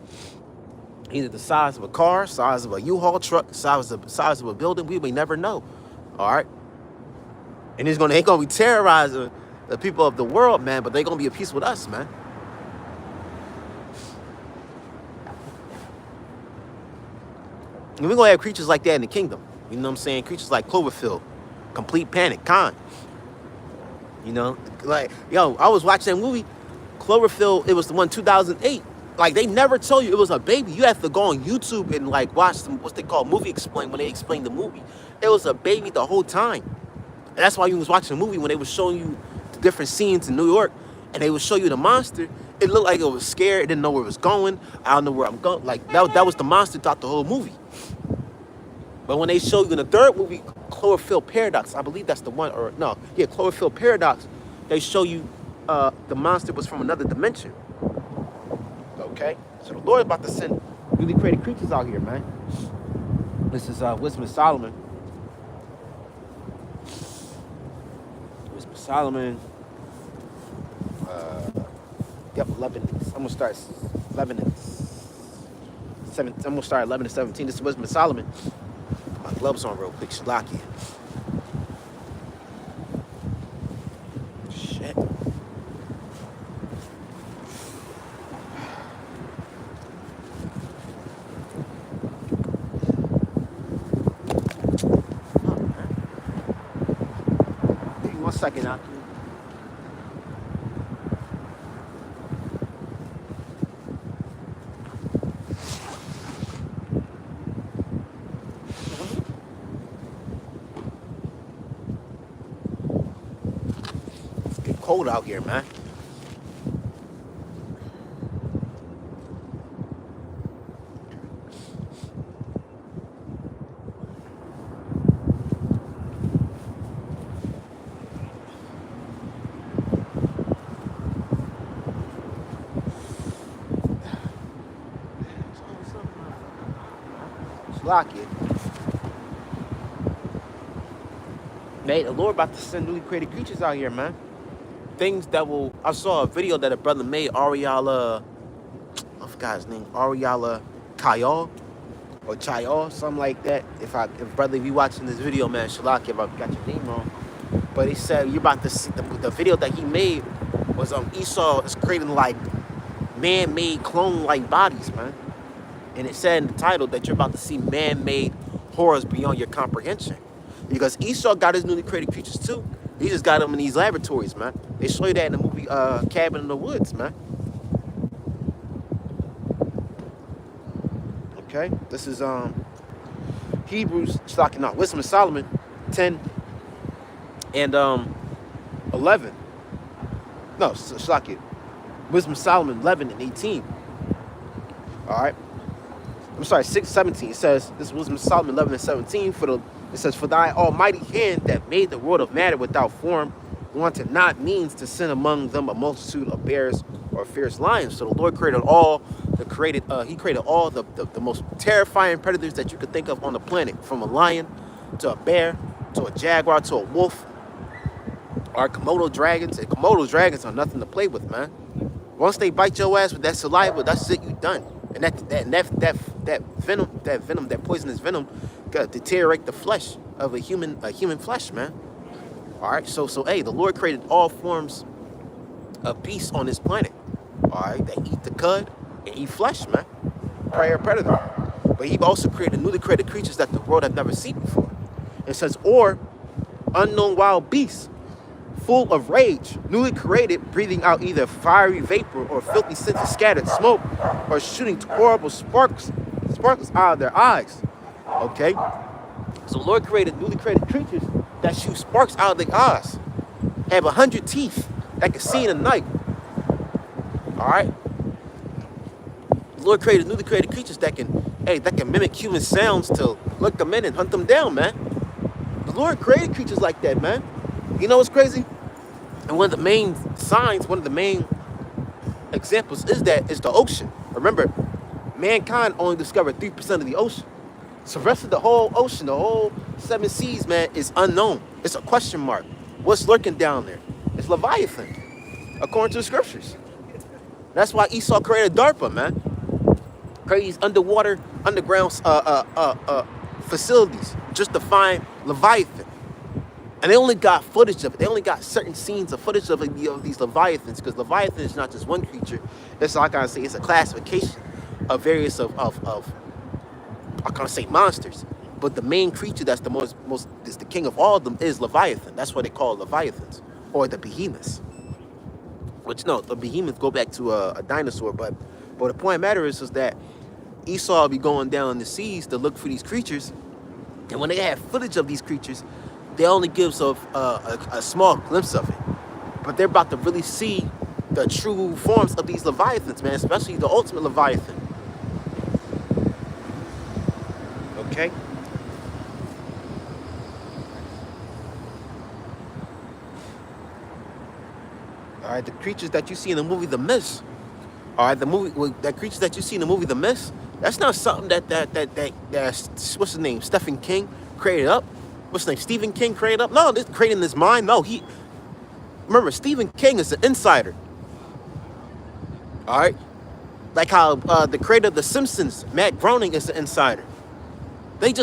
Either the size of a car, size of a U-Haul truck, size of a building. We may never know. All right. And they're gonna be terrorizing the people of the world, man. But they're gonna be at peace with us, man. And we're gonna have creatures like that in the kingdom. You know what I'm saying? Creatures like Cloverfield, complete panic, Khan. You know, like, yo, I was watching that movie, Cloverfield. It was the one 2008. Like, they never told you it was a baby. You have to go on YouTube and like watch some, what's they call, movie explain, when they explain the movie. It was a baby the whole time. And that's why you was watching the movie, when they was showing you the different scenes in New York and they would show you the monster, it looked like it was scared. It didn't know where it was going. I don't know where I'm going. Like, that was the monster throughout the whole movie. But when they show you in the third movie, Cloverfield Paradox, I believe that's the one, or no, yeah, Cloverfield Paradox, they show you the monster was from another dimension. Okay? So the Lord is about to send newly created creatures out here, man. This is Wisdom of Solomon. Wisdom of Solomon. Yep, 11. I'm gonna start 11 and 7. I'm gonna start 11 and 17. This is Wisdom of Solomon. Put my gloves on real quick, Shalaki. Shit. Give me 1 second now. Cold out here, man. Lock it. Man, the Lord about to send newly created creatures out here, man. Things that will. I saw a video that a brother made, Ariala, I forgot his name, Ariala Kayal or Chayal, something like that. If brother, if you watching this video, man, Shalaki, if I got your name wrong. But he said you're about to see the video that he made was Esau is creating like man-made clone-like bodies, man. And it said in the title that you're about to see man-made horrors beyond your comprehension. Because Esau got his newly created creatures too. He just got them in these laboratories, man. They show you that in the movie Cabin in the Woods, man. Okay, this is Hebrews, stocking out, Wisdom of Solomon 10 and 11. No, stock it. Wisdom of Solomon 11 and 18. All right. I'm sorry, 6:17. It says, this is Wisdom of Solomon 11 and 17. It says, for thy almighty hand that made the world of matter without form, wanted not means to send among them a multitude of bears or fierce lions. So the Lord created all he created all the most terrifying predators that you could think of on the planet, from a lion to a bear to a jaguar to a wolf. Our Komodo dragons, and Komodo dragons are nothing to play with, man. Once they bite your ass with that saliva, that's it, you done. And that venom, that poisonous venom, gotta deteriorate the flesh of a human flesh, man. All right, so hey, the Lord created all forms of beasts on this planet. All right, they eat the cud and eat flesh, man. Prey or predator. But he also created newly created creatures that the world have never seen before. It says, or unknown wild beasts, full of rage, newly created, breathing out either fiery vapor or filthy scents of scattered smoke, or shooting horrible sparkles out of their eyes. Okay? So the Lord created newly created creatures that shoot sparks out of their eyes, have 100 teeth that can see in the night. All right? The Lord created newly created creatures that can, hey, that can mimic human sounds to look them in and hunt them down, man. The Lord created creatures like that, man. You know what's crazy? And one of the main signs, one of the main examples is the ocean. Remember, mankind only discovered 3% of the ocean. So the rest of the whole ocean, the whole 7 seas, man, is unknown. It's a question mark. What's lurking down there? It's Leviathan, according to the scriptures. That's why Esau created DARPA, man. Create these underground facilities just to find Leviathan. And they only got footage of it. They only got certain scenes of footage of these Leviathans, because Leviathan is not just one creature. It's like I say, it's a classification of various of I can't say monsters, but the main creature that's the most is the king of all of them is Leviathan. That's why they call it Leviathans, or the behemoths. Which no, the behemoths go back to a dinosaur, but the point of the matter is that Esau will be going down the seas to look for these creatures, and when they have footage of these creatures, they only gives a small glimpse of it. But they're about to really see the true forms of these Leviathans, man, especially the ultimate Leviathan. Okay? All right, the creatures that you see in the movie The Mist. All right, that creatures that you see in the movie The Mist, that's not something that's what's his name, Stephen King created up. What's his name, Stephen King created up? No, this created in his mind. No, remember, Stephen King is an insider. All right, like how the creator of The Simpsons, Matt Groening, is an insider. They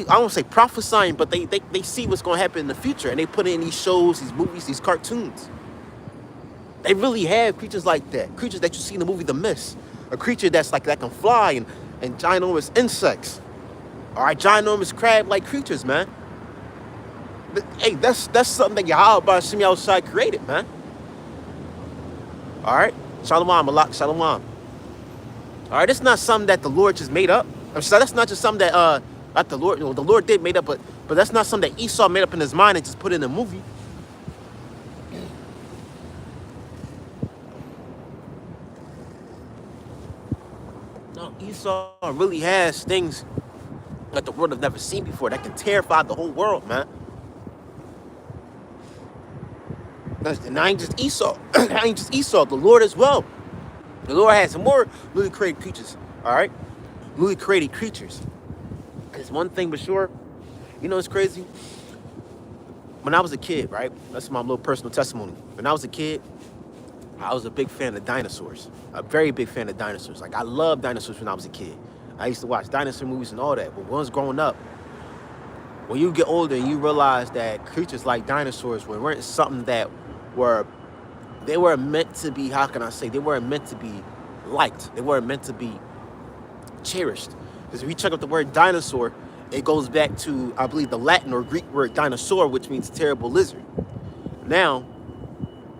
I won't say prophesying, but they see what's going to happen in the future, and they put it in these shows, these movies, these cartoons. They really have creatures like that. Creatures that you see in the movie The Mist. A creature that can fly and ginormous insects. All right, ginormous crab-like creatures, man. Hey, that's something that Yahweh Ahshamiah created, man. All right, Shalom, Malak, Shalom. All right, it's not something that the Lord just made up. So that's not just something that the Lord, the Lord did made up, but that's not something that Esau made up in his mind and just put in a movie. No, Esau really has things that the world have never seen before that can terrify the whole world, man. And I ain't just Esau. I ain't just Esau. The Lord as well. The Lord has some more newly created creatures. All right, newly created creatures. There's one thing for sure. You know, it's crazy. When I was a kid, right? That's my little personal testimony. When I was a kid, I was a big fan of dinosaurs. A very big fan of dinosaurs. Like, I loved dinosaurs when I was a kid. I used to watch dinosaur movies and all that. But when I was growing up, when you get older and you realize that creatures like dinosaurs weren't something that they were meant to be, how can I say, they weren't meant to be liked. They weren't meant to be cherished. Because if you check out the word dinosaur, it goes back to, I believe, the Latin or Greek word dinosaur, which means terrible lizard. Now,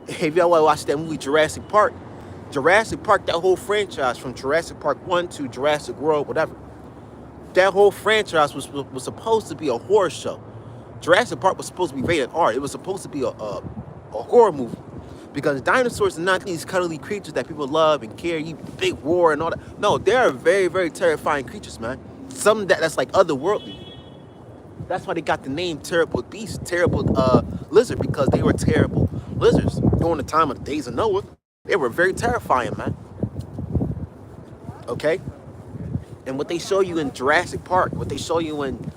if y'all want to watch that movie Jurassic Park, that whole franchise from Jurassic Park 1 to Jurassic World, whatever, that whole franchise was supposed to be a horror show. Jurassic Park was supposed to be rated R. It was supposed to be a horror movie. Because dinosaurs are not these cuddly creatures that people love and care, you big roar and all that. No, they are very, very terrifying creatures, man. Something that's like otherworldly. That's why they got the name Terrible Beast, Terrible Lizard, because they were terrible lizards. During the time of the days of Noah, they were very terrifying, man. Okay? And what they show you in Jurassic Park, what they show you in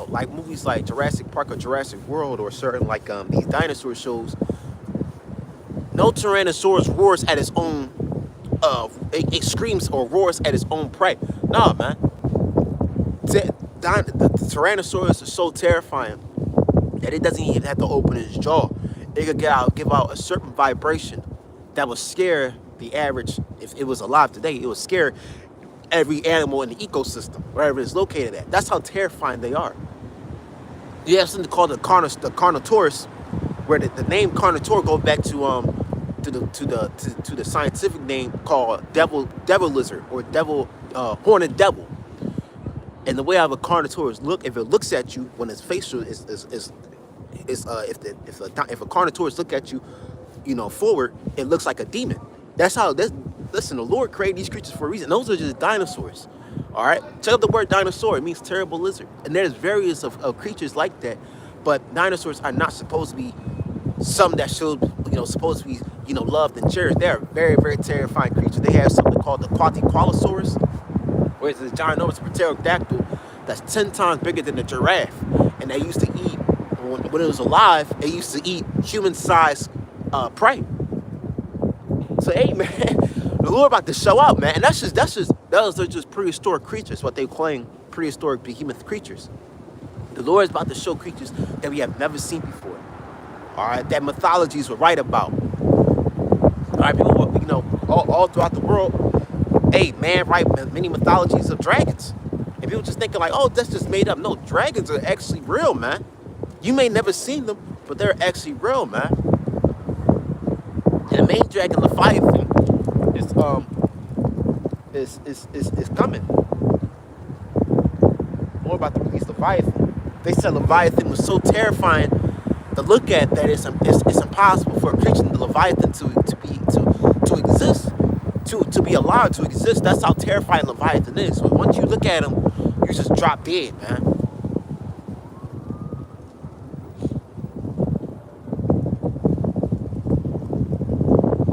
like movies like Jurassic Park or Jurassic World or certain like these dinosaur shows, no Tyrannosaurus roars at its own, it screams or roars at its own prey. Nah, man. The Tyrannosaurus is so terrifying that it doesn't even have to open its jaw. It could give out a certain vibration that would scare the average, if it was alive today, it would scare every animal in the ecosystem, wherever it's located at. That's how terrifying they are. You have something called the Carnotaurus, where the name Carnotaur goes back to the scientific name called devil lizard or horned devil. And the way how the Carnotaurus look, if it looks at you when its facial if a Carnotaurus look at you, forward, it looks like a demon. That's how Listen, the Lord created these creatures for a reason. Those are just dinosaurs. All right, check out the word dinosaur. It means terrible lizard, and there's various of creatures like that. But dinosaurs are not supposed to be some that should, supposed to be, loved and cherished. They're very, very terrifying creatures. They have something called the Quatiqualosaurus, where it's a ginormous pterodactyl that's 10 times bigger than a giraffe, and they used to eat when it was alive. It used to eat human-sized prey. So hey, man, the Lord about to show out, man, and those are just prehistoric creatures, what they claim prehistoric behemoth creatures. The Lord is about to show creatures that we have never seen before. All right, that mythologies were right about. All right, people, all throughout the world, hey, man, right, many mythologies of dragons. And people just thinking like, oh, that's just made up. No, dragons are actually real, man. You may never seen them, but they're actually real, man. And the main dragon, Leviathan, is coming. More about the release Leviathan. They said Leviathan was so terrifying to look at that it's impossible for a creature, the Leviathan, to exist, to be allowed to exist. That's how terrifying Leviathan is. So once you look at him, you just drop dead, man.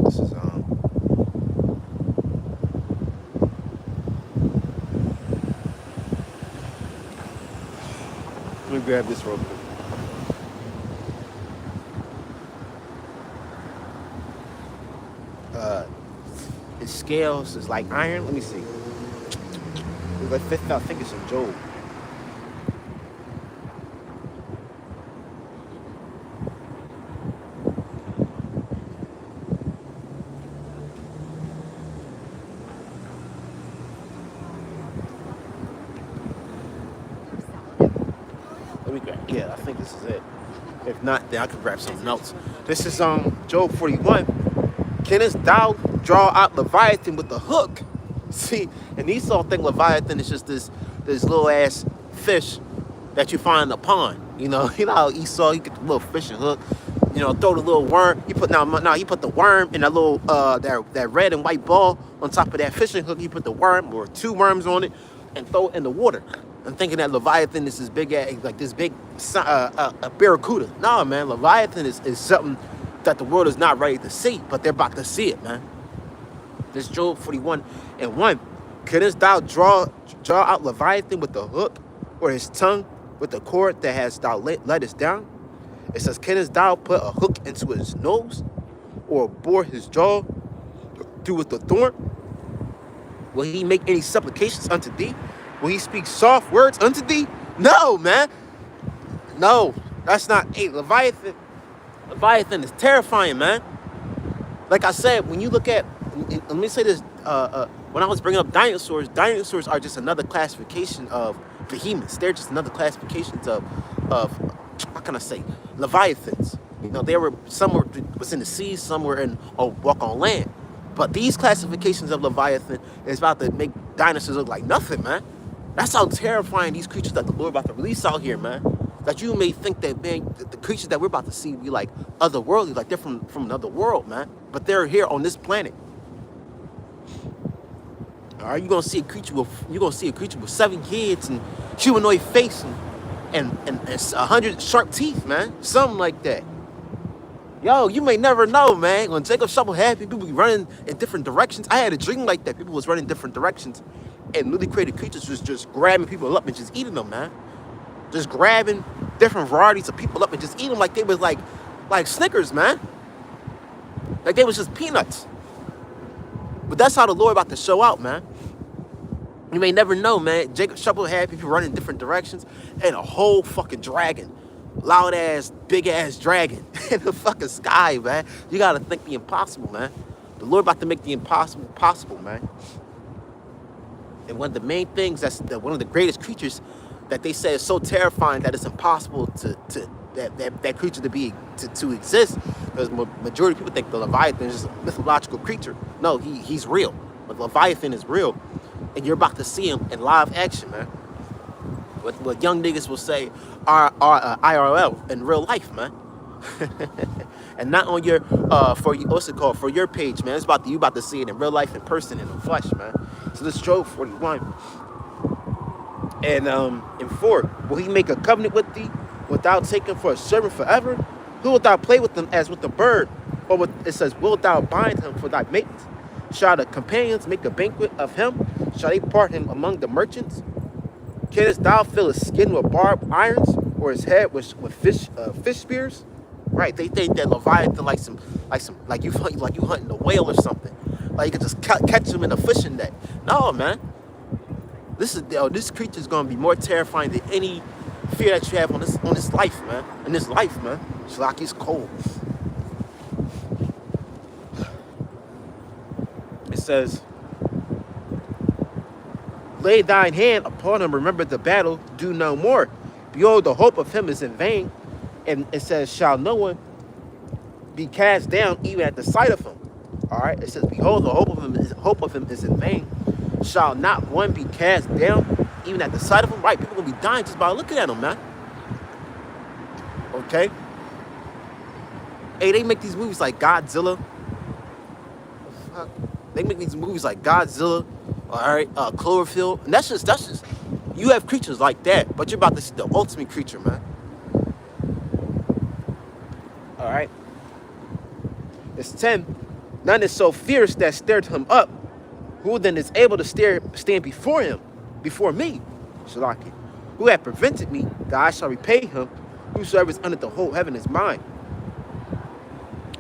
This is let me grab this real quick. His scales is like iron. Let me see. It's like fifth, I think it's in Job. Let me grab. Yeah, I think this is it. If not, then I could grab something else. This is Job 41. Canst thou draw out Leviathan with a hook? See, and Esau think Leviathan is just this little ass fish that you find in a pond. You know how Esau, he get the little fishing hook, throw the little worm. He put the worm in that little that red and white ball on top of that fishing hook. He put the worm or two worms on it and throw it in the water. I'm thinking that Leviathan is this big ass, like this big a barracuda. No, man, Leviathan is something that the world is not ready to see, but they're about to see it, man. This Job 41:1. Couldst thou draw out Leviathan with the hook, or his tongue with the cord that has thou let us down? It says, canst thou put a hook into his nose, or bore his jaw through with the thorn? Will he make any supplications unto thee? Will he speak soft words unto thee? No, man. No, that's not. Hey, Leviathan is terrifying, man. Like I said, when you look at, let me say this, when I was bringing up dinosaurs are just another classification of behemoths. They're just another classification of how can I say, Leviathans. They were, some was in the sea, some were walk on land. But these classifications of Leviathan is about to make dinosaurs look like nothing, man. That's how terrifying these creatures that the Lord about to release out here, man. That you may think that, man, the creatures that we're about to see be like otherworldly, like they're from another world, man. But they're here on this planet. All right, you're gonna see a creature with 7 heads and humanoid face and 100 sharp teeth, man. Something like that. Yo, you may never know, man. When Jacob Shovel had people be running in different directions. I had a dream like that. People was running different directions, and newly created creatures was just grabbing people up and just eating them, man. Just grabbing different varieties of people up and just eating them like they was like Snickers, man. Like they was just peanuts. But that's how the Lord about to show out, man. You may never know, man. Jacob Shovel had people running in different directions, and a whole fucking dragon. Loud ass, big ass dragon in the fucking sky, man. You gotta think the impossible, man. The Lord about to make the impossible possible, man. And one of the main things one of the greatest creatures that they say is so terrifying that it's impossible that creature to exist. Because majority of people think the Leviathan is just a mythological creature. No, he's real. But Leviathan is real, and you're about to see him in live action, man. What young niggas will say are IRL in real life, man. And not on your for you, what's it called, for your page, man. It's about you about to see it in real life, in person, in the flesh, man. So this Job 41 and in 4, will he make a covenant with thee without taking for a servant forever? Who wilt thou play with them as with a bird? Or with, it says, wilt thou bind him for thy maintenance? Shall the companions make a banquet of him? Shall they part him among the merchants? Canst thou fill his skin with barbed irons, or his head with fish spears? Right? They think that Leviathan like you hunting a whale or something. Like you can just catch him in a fishing net. No, man. This creature is gonna be more terrifying than any fear that you have on this life, man. In this life, man. It's like it's cold. It says, lay thine hand upon him, remember the battle, do no more. Behold, the hope of him is in vain. And it says, shall no one be cast down even at the sight of him? All right. It says, behold, the hope of him is in vain. Shall not one be cast down even at the sight of him? Right. People gonna be dying just by looking at him, man. Okay. Hey, they make these movies like Godzilla. They make these movies like Godzilla, all right, Cloverfield, and that's just, you have creatures like that, but you're about to see the ultimate creature, man. All right. It's 10. None is so fierce that stirred him up. Who then is able to stand before him, before me, Shalaki? Who had prevented me, that I shall repay him. Whosoever is under the whole heaven is mine.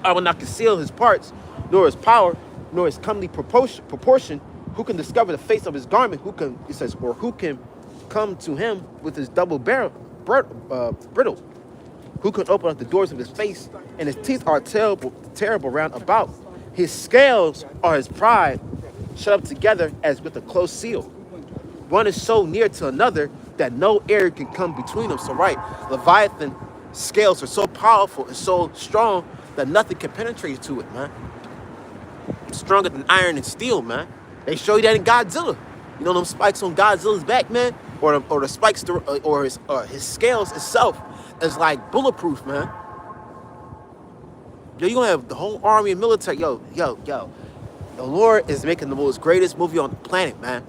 I will not conceal his parts, nor his power, nor his comely proportion. Who can discover the face of his garment? Who can, it says, or who can come to him with his double brittle? Who can open up the doors of his face? And his teeth are terrible round about. His scales are his pride, shut up together as with a close seal. One is so near to another that no air can come between them. So right, Leviathan scales are so powerful and so strong that nothing can penetrate to it, man. It's stronger than iron and steel, man. They show you that in Godzilla. You know them spikes on Godzilla's back, man, or the spikes or his scales itself is like bulletproof, man. Yo, you gonna have the whole army and military. Yo. The Lord is making the most greatest movie on the planet, man.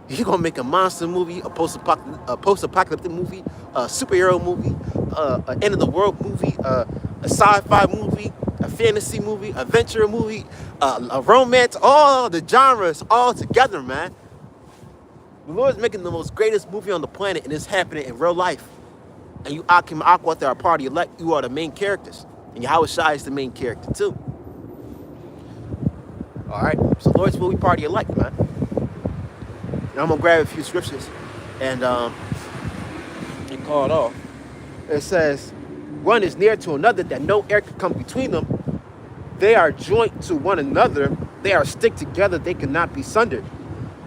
He's gonna make a monster movie, a post-apocalyptic movie, a superhero movie, an end of the world movie, a sci-fi movie, a fantasy movie, adventure movie, a romance, all the genres all together, man. The Lord's making the most greatest movie on the planet, and it's happening in real life. And you, Akim and Aqua, are part of the elect. You are the main characters, and Yahweh Shai is the main character too. All right, so Lord's will be part of the elect, man. And I'm gonna grab a few scriptures and call it off. It says, one is near to another that no air can come between them. They are joined to one another. They are stick together. They cannot be sundered.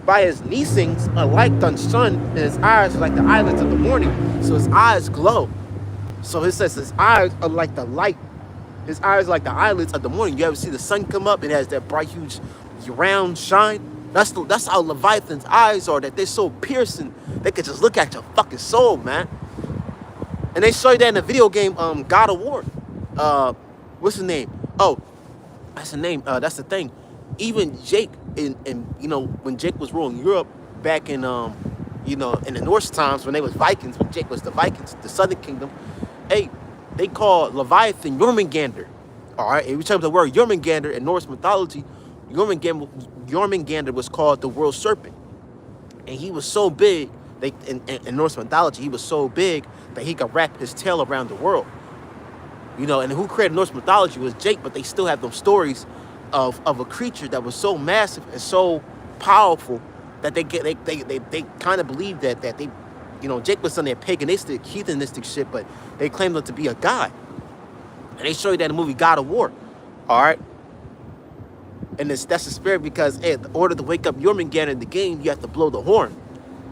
By his neesings, a light done shone, and his eyes are like the eyelids of the morning. So his eyes glow. So it says his eyes are like the light. His eyes are like the eyelids of the morning. You ever see the sun come up? It has that bright, huge, round shine. That's how Leviathan's eyes are, that they're so piercing, they could just look at your fucking soul, man. And they show you that in the video game, God of War. What's his name? Oh, that's the name. That's the thing. Even Jake, in when Jake was ruling Europe back in in the Norse times when they was Vikings, when Jake was the Vikings, the Southern Kingdom. Hey, they call Leviathan Jormungandr. All right, if we talk about the word Jormungandr in Norse mythology, Jormungandr was called the world serpent, and he was so big. In Norse mythology, he was so big that he could wrap his tail around the world. And who created Norse mythology was Jake, but they still have those stories of a creature that was so massive and so powerful that they kind of believe that they, Jake was on their paganistic, heathenistic shit, but they claimed him to be a god. And they show you that in the movie God of War. All right. And that's the spirit because, hey, in order to wake up Jormungandr in the game, you have to blow the horn.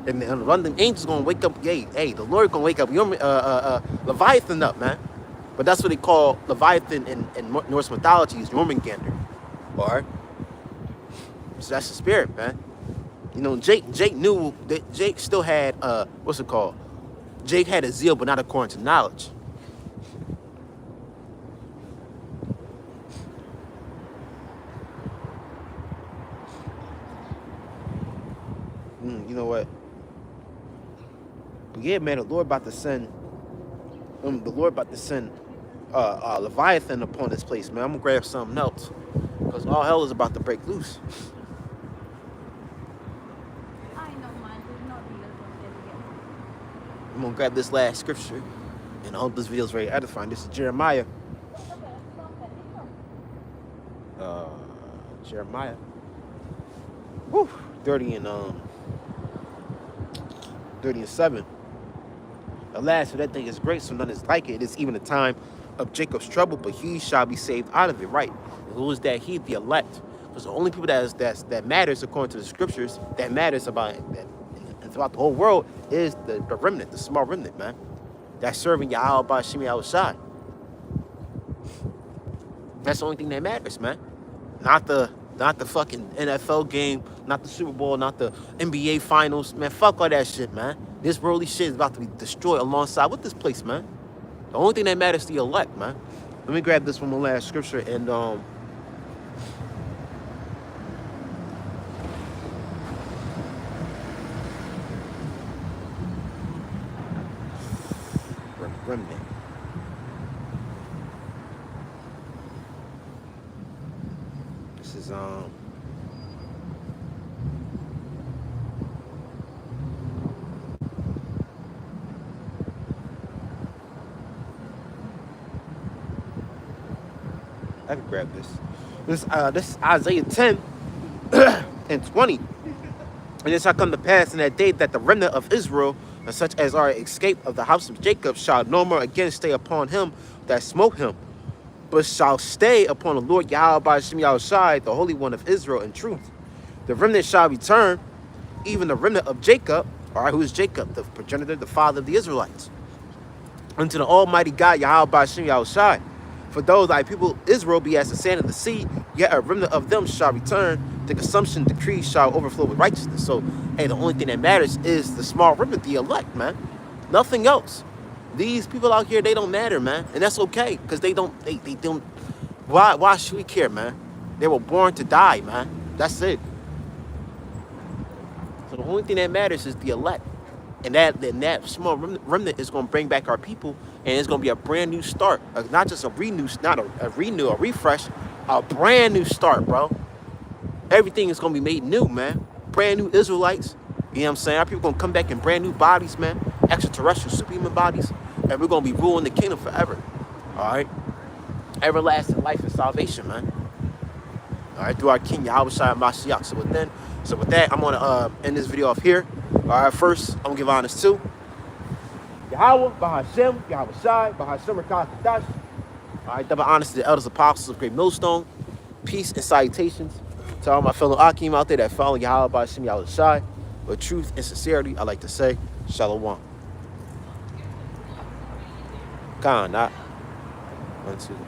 And one of them angels gonna wake up. Hey, the Lord gonna wake up Leviathan up, man. But that's what they call Leviathan in Norse mythology is Jormungandr. All right. So that's the spirit, man. Jake knew that Jake still had what's it called? Jake had a zeal, but not according to knowledge. You know what? But yeah, man, the Lord about to send Leviathan upon this place, man. I'm gonna grab something else. Because all hell is about to break loose. I'm gonna grab this last scripture. And I hope this video is very edifying. This is Jeremiah. Jeremiah. Woo! 30 and 7. Alas, for that thing is great, so none is like it. It is even a time of Jacob's trouble, but he shall be saved out of it. Right? And who is that? He, the elect. Because the only people that matters according to the scriptures, that matters about that and throughout the whole world is the remnant, the small remnant, man. That's serving Yahweh by Ahshamiah outside. That's the only thing that matters, man. Not the fucking NFL game, not the Super Bowl, not the NBA finals, man. Fuck all that shit, man. This worldly shit is about to be destroyed alongside with this place, man. The only thing that matters is the elect, man. Let me grab this one last scripture and remnant. This is I can grab this. This is Isaiah 10 and 20. And it shall come to pass in that day that the remnant of Israel, and such as are escaped of the house of Jacob, shall no more again stay upon him that smote him, but shall stay upon the Lord Yahweh by Ahshamiah side, the Holy One of Israel in truth. The remnant shall return, even the remnant of Jacob, all right, who is Jacob, the progenitor, the father of the Israelites, unto the Almighty God Yahweh by Ahshamiah side. For though thy people Israel be as the sand of the sea, yet a remnant of them shall return. The consumption decree shall overflow with righteousness. So, hey, the only thing that matters is the small remnant, the elect, man. Nothing else. These people out here, they don't matter, man. And that's okay, because they don't. Why should we care, man? They were born to die, man. That's it. So the only thing that matters is the elect. And that small remnant is going to bring back our people, and it's going to be a brand new start. Not just a refresh, a brand new start, bro. Everything is going to be made new, man. Brand new Israelites. You know what I'm saying? Our people going to come back in brand new bodies, man. Extraterrestrial, superhuman bodies. And we're going to be ruling the kingdom forever. All right? Everlasting life and salvation, man. All right? Through our King Yahweh Shai Mashiach. So with that, I'm going to end this video off here. All right, first, I'm going to give honors to Yahweh, Bahashem, Yahweh Shai, Bahashem, Rakatash. All right, double honors to the elders apostles of Great Millstone. Peace and salutations to all my fellow Akim out there that follow Yahweh, Bahashem, Yahweh Shai. With truth and sincerity, I like to say, Shalom. Khan, not 1, 2.